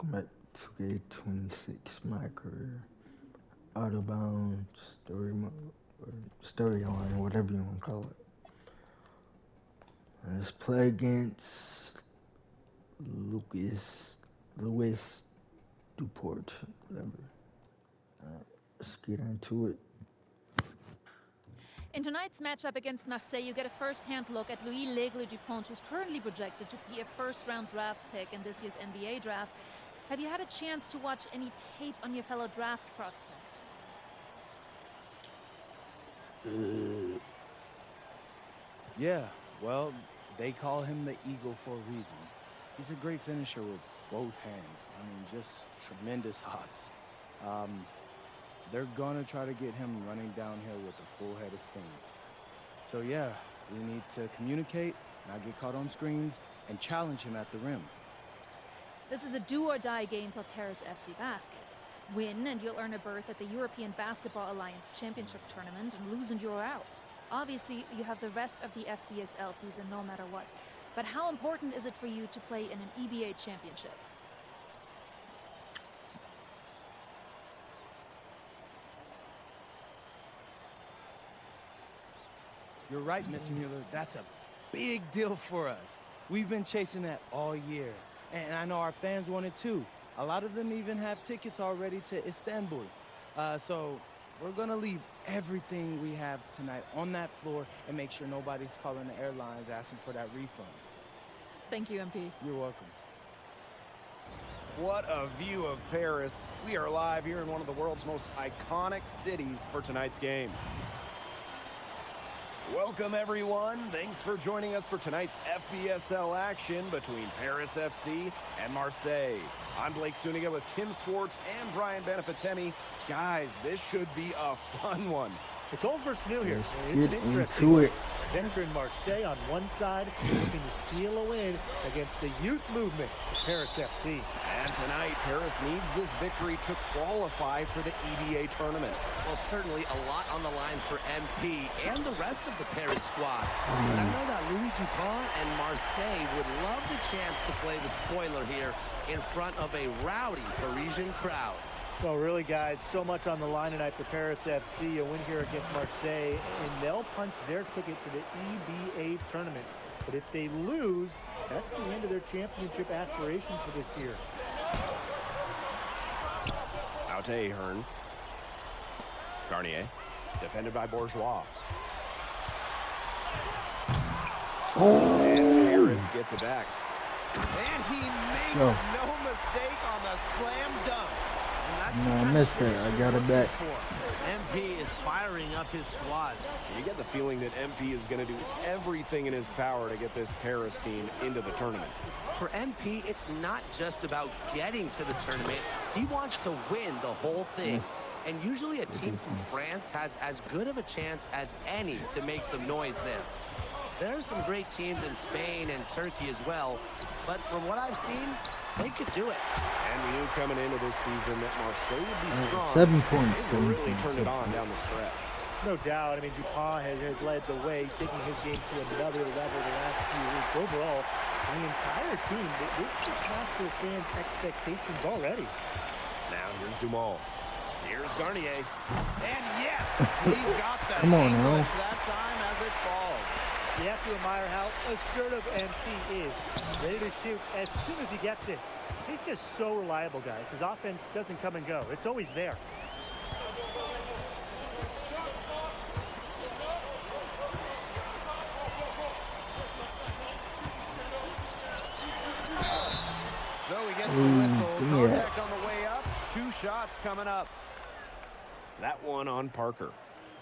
Welcome back to Gate 26, my career. Out of bounds, story mode, or storyline, whatever you want to call it. Let's play against Louis Duport, whatever. Let's get into it. In tonight's matchup against Marseille, you get a first-hand look at Louis L'Aigle Dupont, who's currently projected to be a first-round draft pick in this year's NBA draft. Have you had a chance to watch any tape on your fellow draft prospect? Yeah, well, they call him the Eagle for a reason. He's a great finisher with both hands. I mean, just tremendous hops. They're gonna try to get him running downhill with a full head of steam. So yeah, we need to communicate, not get caught on screens, and challenge him at the rim. This is a do-or-die game for Paris FC Basket. Win, and you'll earn a berth at the European Basketball Alliance Championship Tournament, and lose and you're out. Obviously, you have the rest of the FBSL season no matter what. But how important is it for you to play in an EBA championship? You're right, Miss Mueller. That's a big deal for us. We've been chasing that all year. And I know our fans want it too. A lot of them even have tickets already to Istanbul. So we're gonna leave everything we have tonight on that floor and make sure nobody's calling the airlines asking for that refund. Thank you, MP. You're welcome. What a view of Paris. We are live here in one of the world's most iconic cities for tonight's game. Welcome, everyone. Thanks for joining us for tonight's FBSL action between Paris FC and Marseille. I'm Blake Suniga with Tim Swartz and Brian Benefatemi. Guys, this should be a fun one. It's old versus new here. Let's It's get an interesting into one. it. Veteran Marseille on one side, looking to steal a win against the youth movement of Paris FC. And tonight, Paris needs this victory to qualify for the EBA tournament. Well, certainly a lot on the line for MP and the rest of the Paris squad. But I know that Louis Dupont and Marseille would love the chance to play the spoiler here in front of a rowdy Parisian crowd. Well, really, guys, so much on the line tonight for Paris FC. A win here against Marseille, and they'll punch their ticket to the EBA tournament. But if they lose, that's the end of their championship aspirations for this year. Out to Ahern. Garnier, defended by Bourgeois. And Paris gets it back. And he makes no mistake on the slam dunk. No, I missed it. I got it back. MP is firing up his squad. You get the feeling that MP is going to do everything in his power to get this Paris team into the tournament. For MP, it's not just about getting to the tournament. He wants to win the whole thing. And usually a team from France has as good of a chance as any to make some noise there. There are some great teams in Spain and Turkey as well, but from what I've seen, they could do it. And we knew coming into this season that Marseille would be strong. 7 points. They really turned it on down the stretch. No doubt. I mean, Dupont has led the way, taking his game to another level the last few weeks. Overall, the entire team, they've surpassed their fans' expectations already. Now here's Dumont. Here's Garnier. And yes, he got the Come on, now. that time as it falls. You have to admire how assertive MP is. Ready to shoot as soon as he gets it. He's just so reliable, guys. His offense doesn't come and go. It's always there. So he gets the whistle. Yeah. Contact on the way up. 2 shots coming up. That one on Parker.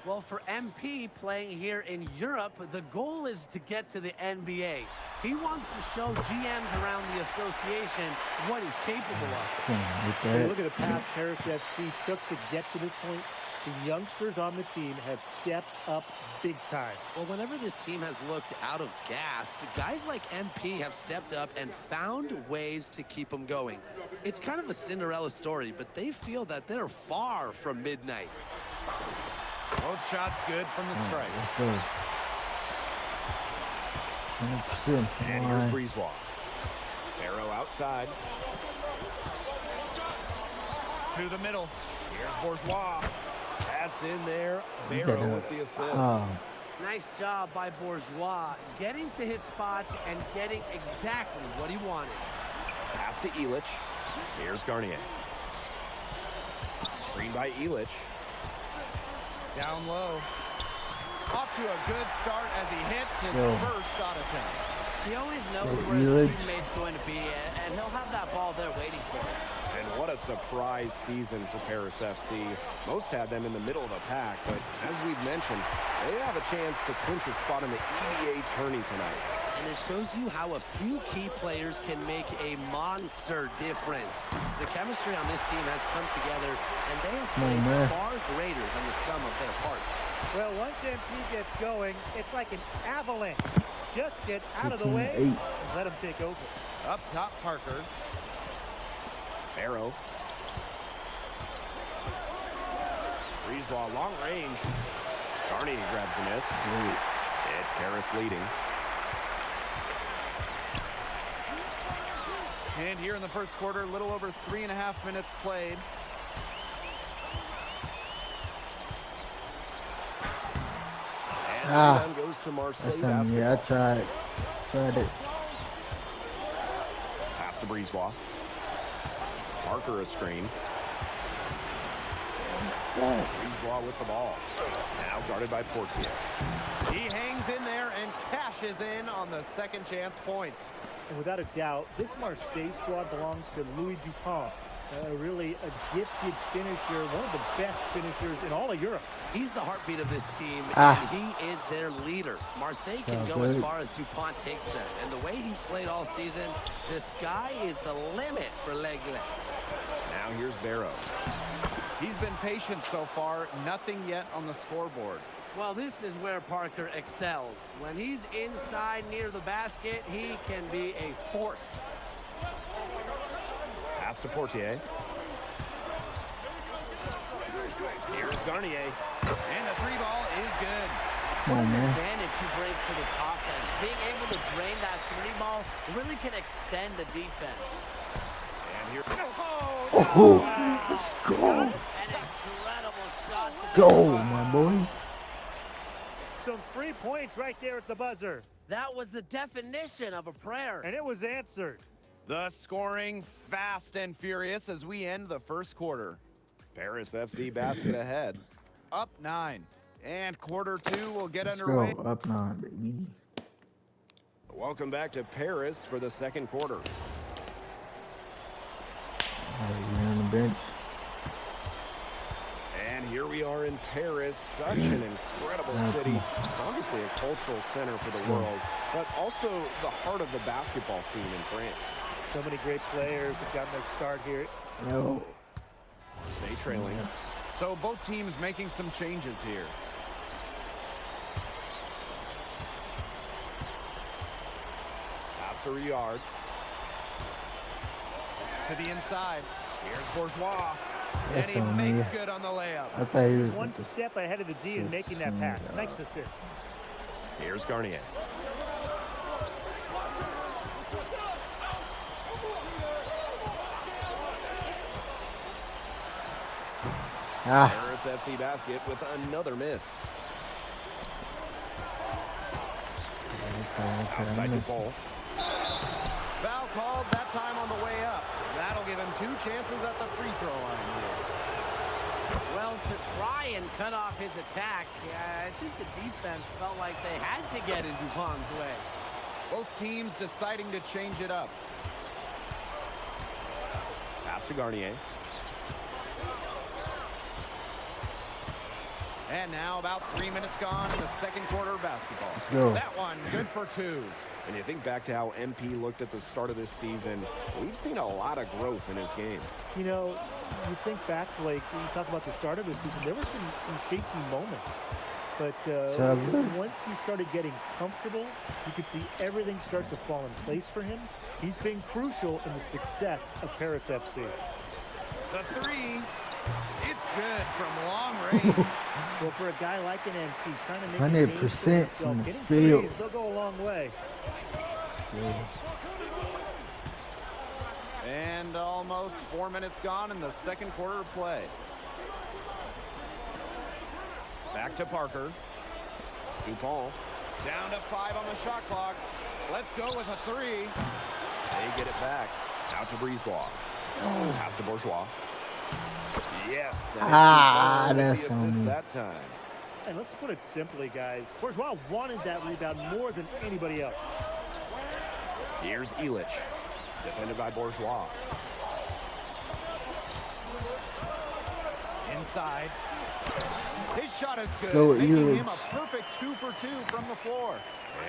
Well, for MP playing here in Europe, the goal is to get to the NBA. He wants to show GMs around the association what he's capable of. Hey, look at the path Paris FC took to get to this point. The youngsters on the team have stepped up big time. Well, whenever this team has looked out of gas, guys like MP have stepped up and found ways to keep them going. It's kind of a Cinderella story, but they feel that they're far from midnight. Both shots good from the strike. Let's go. 100%. And here's Brisebois. Arrow outside. To the middle. Here's Bourgeois. That's in there. Barrow with the assist. Nice job by Bourgeois, getting to his spots and getting exactly what he wanted. Pass to Illich. Here's Garnier. Screen by Illich. Down low. Off to a good start as he hits his first shot attempt. He always knows where his teammate's going to be, and he'll have that ball there waiting for him. And what a surprise season for Paris FC. Most had them in the middle of the pack, but as we've mentioned, they have a chance to clinch a spot in the EBA tourney tonight. And it shows you how a few key players can make a monster difference. The chemistry on this team has come together, and they have played far greater than the sum of their parts. Well, once MP gets going, it's like an avalanche. Just get out of the way and let him take over. Up top, Parker. Barrow. Brisebois, long range. Garnier grabs the miss. It's Paris leading. And here in the first quarter, a little over 3.5 minutes played. And the goes to Marseille basketball. Yeah, I tried it. Pass to Brisebois. Parker a screen. Brisebois with the ball. Now guarded by Portier. He hangs in there and cashes in on the second chance points. And without a doubt, this Marseille squad belongs to Louis Dupont. Really a gifted finisher, one of the best finishers in all of Europe. He's the heartbeat of this team, and he is their leader. Marseille can go as far as Dupont takes them. And the way he's played all season, the sky is the limit for L'Aigle. Now here's Barrow. He's been patient so far, nothing yet on the scoreboard. Well, this is where Parker excels. When he's inside near the basket, he can be a force. Pass to Portier. Here's Garnier. And the three ball is good. What an advantage he brings to this offense. Being able to drain that three ball really can extend the defense. And here. Let's go. An incredible shot. Go, my boy. Some free points right there at the buzzer. That was the definition of a prayer. And it was answered. The scoring fast and furious as we end the first quarter. Paris FC basket ahead. Up 9. And quarter 2 will get underway. Go. Up 9, baby. Welcome back to Paris for the second quarter. We're on the bench. And here we are in Paris, such an incredible city. Obviously a cultural center for the world, but also the heart of the basketball scene in France. So many great players have gotten their start here. Yo. They trailing. So both teams making some changes here. Pass to Riyard. To the inside. Here's Bourgeois. And he makes good on the layup. I thought he was one step ahead of the D in making that pass. Nice assist. Here's Garnier. Paris FC basket with another miss. Outside the ball. Foul called, that time on the way up. That'll give him 2 chances at the free throw line here. Well, to try and cut off his attack, I think the defense felt like they had to get in Dupont's way. Both teams deciding to change it up. Pass to Garnier. And now about 3 minutes gone in the second quarter of basketball. Let's go. That one good for 2. And you think back to how MP looked at the start of this season, we've seen a lot of growth in his game. You know, you think back, Blake, when you talk about the start of the season, there were some shaky moments. But once he started getting comfortable, you could see everything start to fall in place for him. He's been crucial in the success of Paris FC. The 3, it's good from long range. Well, for a guy like an MP, trying to make 100% from the getting field. threes, they'll go a long way. Yeah. And almost 4 minutes gone in the second quarter of play. Back to Parker. Dupont. Down to 5 on the shot clock. Let's go with a 3. They get it back. Out to Brisebois. Pass to Bourgeois. Yes. And that's the on assist me. that time. And let's put it simply, guys. Bourgeois wanted that rebound more than anybody else. Here's Illich. Defended by Bourgeois. Inside. His shot is good, Go, making Illich. him a perfect 2 for 2 from the floor.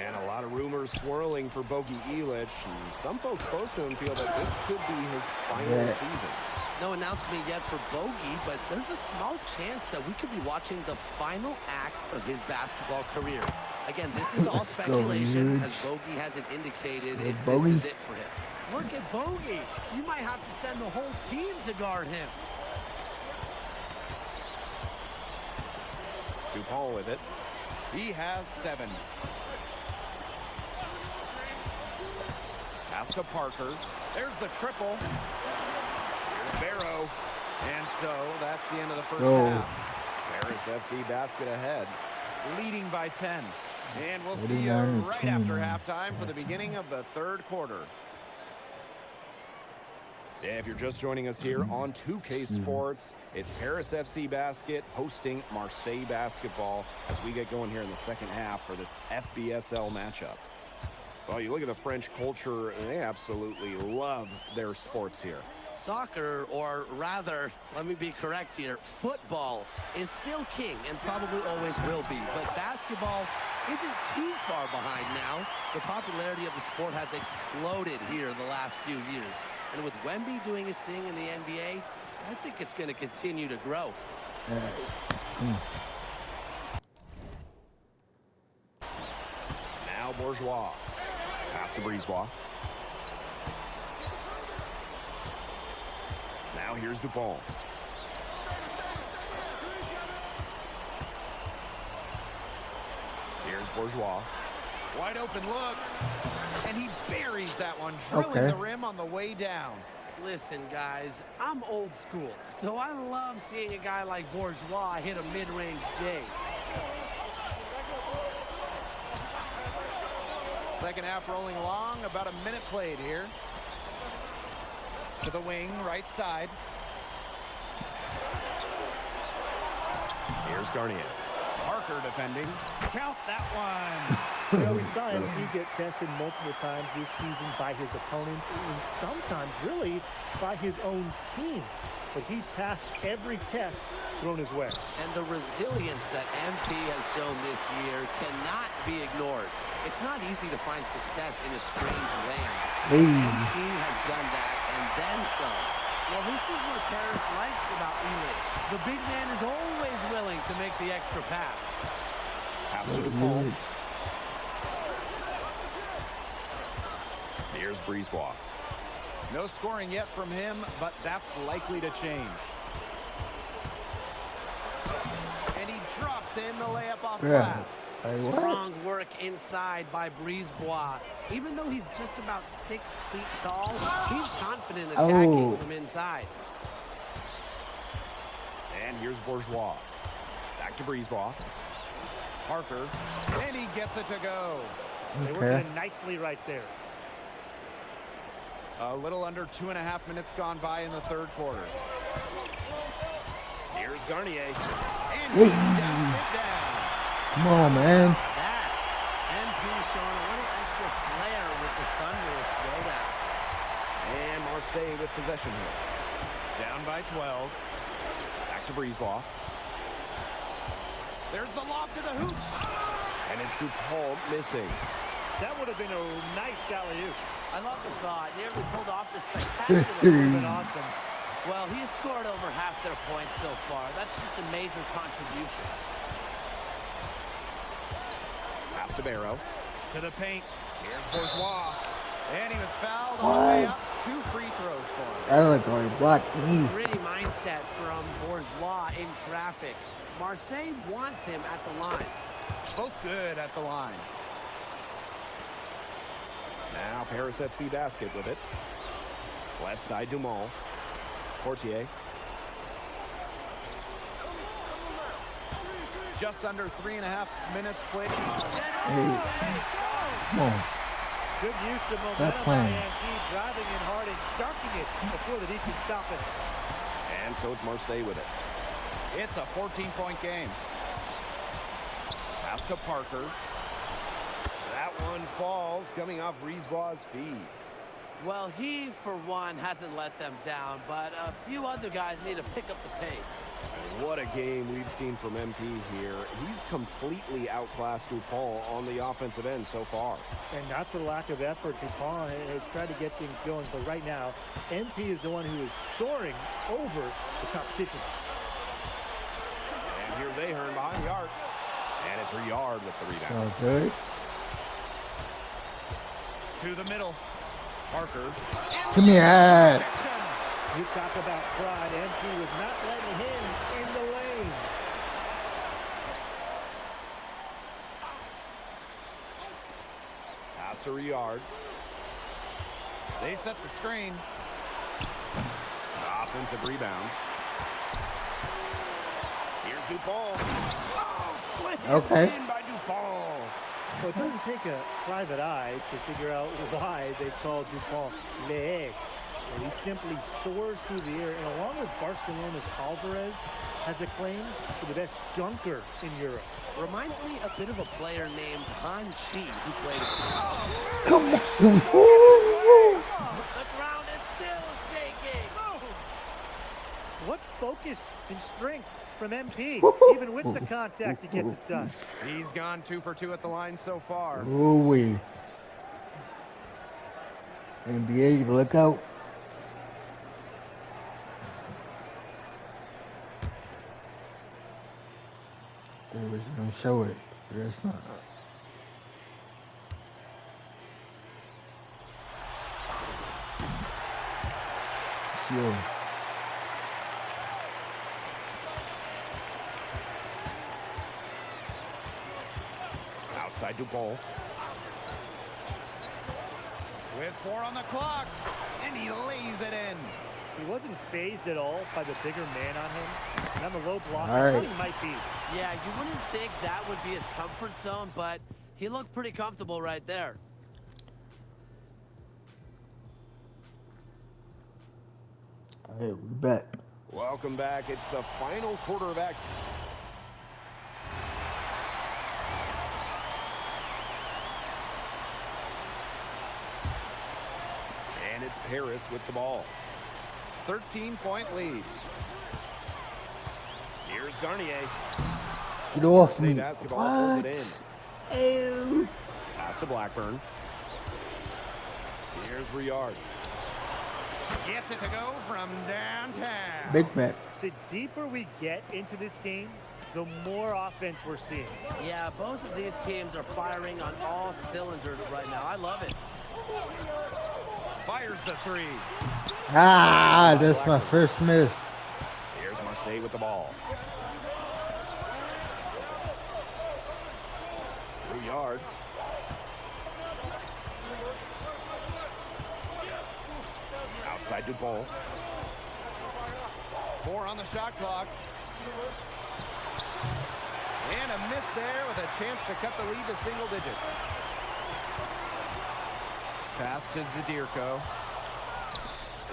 And a lot of rumors swirling for Bogey Illich. And some folks close to him feel that this could be his final season. No announcement yet for Bogey, but there's a small chance that we could be watching the final act of his basketball career. Again, this is all Let's go, speculation, Illich. as Bogey hasn't indicated Go, if Bogey. this is it for him. Look at Bogey. You might have to send the whole team to guard him. Dupont with it. He has 7. Pass to Parker. There's the triple. Here's Barrow. And so that's the end of the first half. Paris FC basket ahead, leading by 10. And we'll see you right after halftime for the beginning of the third quarter. Yeah, if you're just joining us here on 2K Sports, it's Paris FC Basket hosting Marseille Basketball as we get going here in the second half for this FBSL matchup. Well, you look at the French culture, they absolutely love their sports here. Soccer, or rather, let me be correct here, football is still king and probably always will be. But basketball isn't too far behind now. The popularity of the sport has exploded here in the last few years. And with Wemby doing his thing in the NBA, I think it's going to continue to grow. Now Bourgeois. Pass to Brisebois. Now here's Dupont. Here's Bourgeois. Wide open look. And he buries that one, drilling the rim on the way down. Listen, guys, I'm old school, so I love seeing a guy like Bourgeois hit a mid-range J. Second half rolling along, about a minute played here. To the wing, right side. Here's Garnier. Parker defending. Count that one. You know, we saw him get tested multiple times this season by his opponents and sometimes really by his own team. But he's passed every test thrown his way. And the resilience that MP has shown this year cannot be ignored. It's not easy to find success in a strange land. MP has done that and then some. Well, this is what Paris likes about Illich. The big man is always willing to make the extra pass. Pass to Dupont. Here's Brisebois. No scoring yet from him, but that's likely to change. And he drops in the layup off glass. Strong work inside by Brisebois. Even though he's just about 6 feet tall, he's confident attacking from inside. And here's Bourgeois. Back to Brisebois. Parker. And he gets it to go. They worked it nicely right there. A little under 2.5 minutes gone by in the third quarter. Here's Garnier. And he dumps it down. Come on, man. That MP showing a little extra flair with the thunderous throwdown. And Marseille with possession here. Down by 12. Back to Brisebois. There's the lob to the hoop. And it's Dupont missing. That would have been a nice alley-oop. I love the thought. Nearly pulled off the spectacular. Would have been awesome. Well, he's scored over half their points so far. That's just a major contribution. Pass to Barrow. To the paint. Here's Bourgeois. And he was fouled on the way up. 2 free throws for him. That looked like blocked me. Gritty mindset from Bourgeois in traffic. Marseille wants him at the line. Both good at the line. Now Paris FC Basket with it. Left side, Dumont. Portier. Just under 3.5 minutes played. Hey, come on. Good use of Stop momentum by playing. MP, driving in hard and dunking it before the D can stop it. And so it's Marseille with it. It's a 14-point game. Pass to Parker. That one falls, coming off Brisebois' feet. Well, he, for one, hasn't let them down, but a few other guys need to pick up the pace. What a game we've seen from MP here. He's completely outclassed Dupont on the offensive end so far. And not for lack of effort, Dupont has tried to get things going, but right now, MP is the one who is soaring over the competition. And here's Ahern behind the arc. And it's Riyard with the So rebound. good. To the middle. Parker. Give me that. You talk about pride. MP was not letting him in the lane. Pass to Riyard. They set the screen. Offensive rebound. Here's Dupont. Oh, slipped Okay. in by Dupont. So it doesn't take a private eye to figure out why they called Dupont Le. And he simply soars through the air, and along with Barcelona's Alvarez, has a claim for the best dunker in Europe. Reminds me a bit of a player named Han Chi, who played. Come on. The ground is still shaking. What focus and strength from MP. Even with the contact, he gets it done. He's gone 2 for 2 at the line so far. Ooh-wee. NBA, look out. They was gonna show it, but it's not. Sure. Outside Dupont. With 4 on the clock. And he lays it in. He wasn't phased at all by the bigger man on him. And on the low block, All I right. thought he might be. Yeah, you wouldn't think that would be his comfort zone, but he looked pretty comfortable right there. All right, we back. Welcome back. It's the final quarter of action. And it's Paris with the ball. 13-point lead. Here's Garnier. Get off Marseille me. basketball What? pulls it in. Ew. Pass to Blackburn. Here's Riyard. Gets it to go from downtown. Big Mac. The deeper we get into this game, the more offense we're seeing. Yeah, both of these teams are firing on all cylinders right now. I love it. Fires the 3. Ah, that's my first miss. Here's Marseille with the ball. Riyard. Outside Dupont. 4 on the shot clock. And a miss there with a chance to cut the lead to single digits. Pass to Zadirko.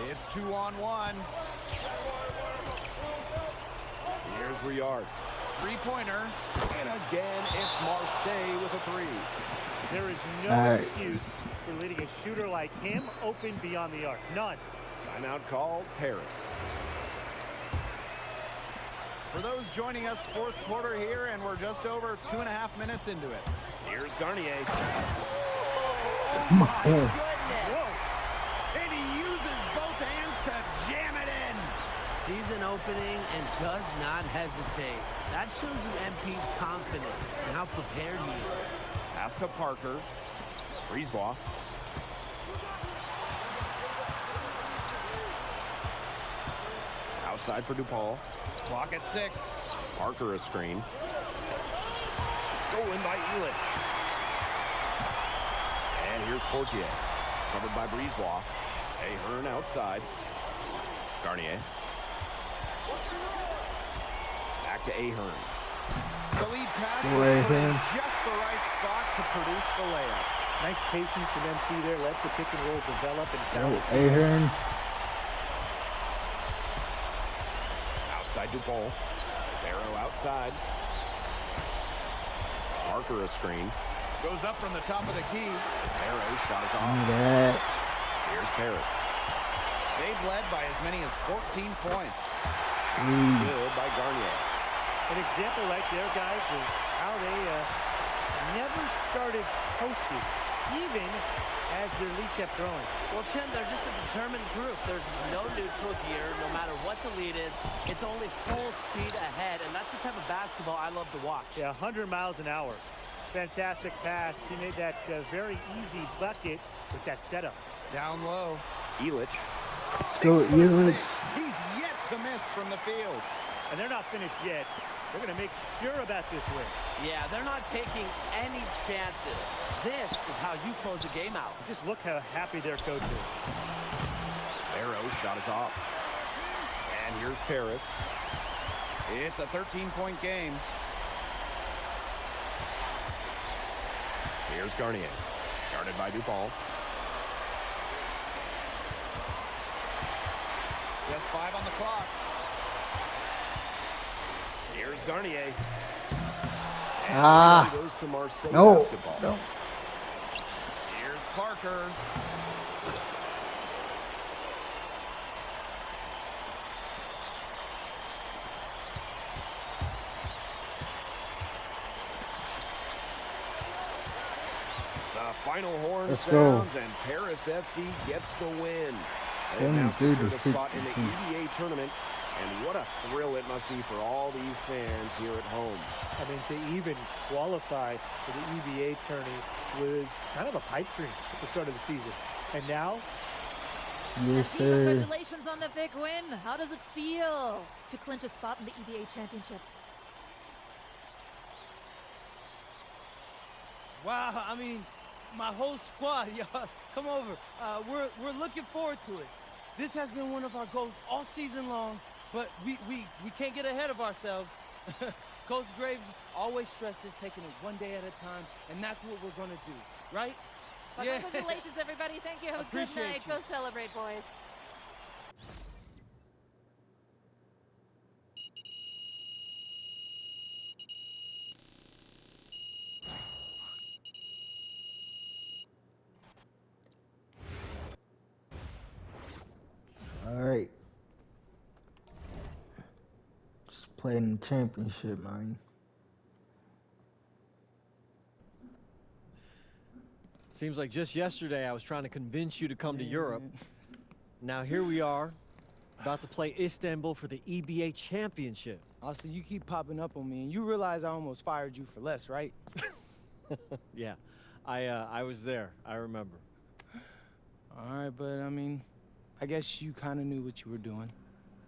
It's 2-on-1. Here's Riyard. 3-pointer. And again, it's Marseille with a 3. There is no All right. excuse for letting a shooter like him open beyond the arc. None. Timeout called, Paris. For those joining us, 4th quarter here, and we're just over 2.5 minutes into it. Here's Garnier. Come on. Whoa! And he uses both hands to jam it in. Season opening and does not hesitate. That shows you MP's confidence and how prepared he is. Pass to Parker. Brisebois. Outside for Dupont. Clock at 6. Parker a screen. Stolen by Elich. And here's Portier. Covered by Brisebois. Ahern outside. Garnier. Back to Ahern. The lead pass Go was put in Ahern. just the right spot to produce the layup. Nice patience from MP there. Let the pick and roll develop and foul Oh, the team. Ahern. Outside Dupont. Barrow outside. Parker a screen. Goes up from the top of the key. Barrow shot is Give off. me that. Here's Paris. They've led by as many as 14 points. Good by Garnier. An example right there, guys, of how they never started coasting, even as their lead kept growing. Well, Tim, they're just a determined group. There's no neutral gear. No matter what the lead is, it's only full speed ahead, and that's the type of basketball I love to watch. Yeah, 100 miles an hour. Fantastic pass. He made that very easy bucket with that setup. Down low. Elich. Go 6 for Elich. 6. He's yet to miss from the field. And they're not finished yet. They're going to make sure about this win. Yeah, they're not taking any chances. This is how you close a game out. Just look how happy their coach is. Barrow shot is off. And here's Paris. It's a 13-point game. Here's Garnier. Guarded by Dupont. Just 5 on the clock. Here's Garnier. And Ah. he goes to Marseille No. basketball. No. Here's Parker. The final horn Let's go. sounds, and Paris FC gets the win. They have 73 now to secured a spot in the 62. EBA tournament, and what a thrill it must be for all these fans here at home. I mean, to even qualify for the EBA tourney was kind of a pipe dream at the start of the season. And now, Yes, MP, sir. congratulations on the big win. How does it feel to clinch a spot in the EBA championships? Wow, I mean, my whole squad, y'all, come over. We're looking forward to it. This has been one of our goals all season long, but we can't get ahead of ourselves. Coach Graves always stresses taking it one day at a time, and that's what we're gonna do, right? Well, congratulations, everybody. Thank you. Have a good Appreciate night. you. Go celebrate, boys. All right. Just playing the championship, man. Seems like just yesterday I was trying to convince you to come to Europe. Now here we are, about to play Istanbul for the EBA championship. Austin, you keep popping up on me, and you realize I almost fired you for less, right? Yeah, I was there, I remember. All right, but I mean, I guess you kind of knew what you were doing.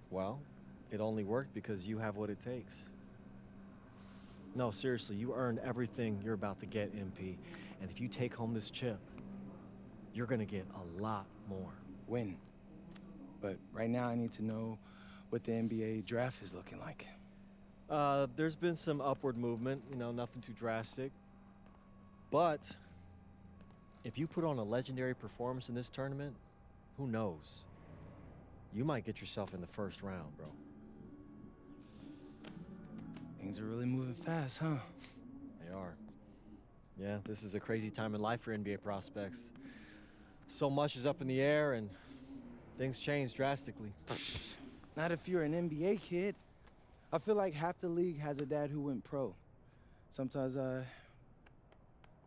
Well, it only worked because you have what it takes. No, seriously, you earned everything you're about to get, MP. And if you take home this chip, you're gonna get a lot more. Win. But right now I need to know what the NBA draft is looking like. There's been some upward movement, nothing too drastic. But if you put on a legendary performance in this tournament, who knows? You might get yourself in the first round, bro. Things are really moving fast, huh? They are. Yeah, this is a crazy time in life for NBA prospects. So much is up in the air and things change drastically. Not if you're an NBA kid. I feel like half the league has a dad who went pro. Sometimes I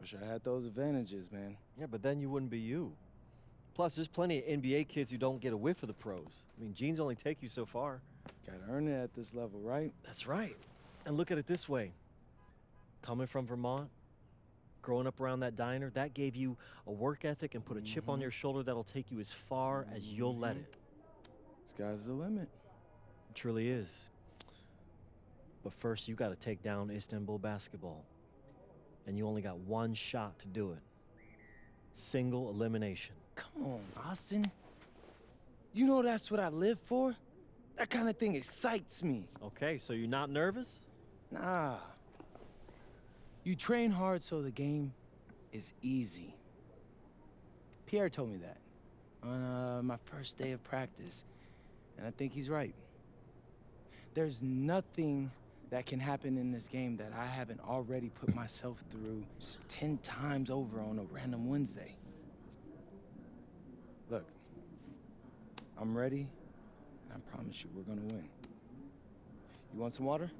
wish I had those advantages, man. Yeah, but then you wouldn't be you. Plus, there's plenty of NBA kids who don't get a whiff of the pros. I mean, genes only take you so far. Gotta earn it at this level, right? That's right. And look at it this way. Coming from Vermont, growing up around that diner, that gave you a work ethic and put a chip on your shoulder that'll take you as far as you'll let it. Sky's the limit. It truly is. But first, you got to take down Istanbul basketball. And you only got one shot to do it. Single elimination. Come on, Austin. You know that's what I live for? That kind of thing excites me. Okay, so you're not nervous? Nah. You train hard so the game is easy. Pierre told me that on my first day of practice, and I think he's right. There's nothing that can happen in this game that I haven't already put myself through 10 times over on a random Wednesday. Look, I'm ready, and I promise you we're gonna win. You want some water?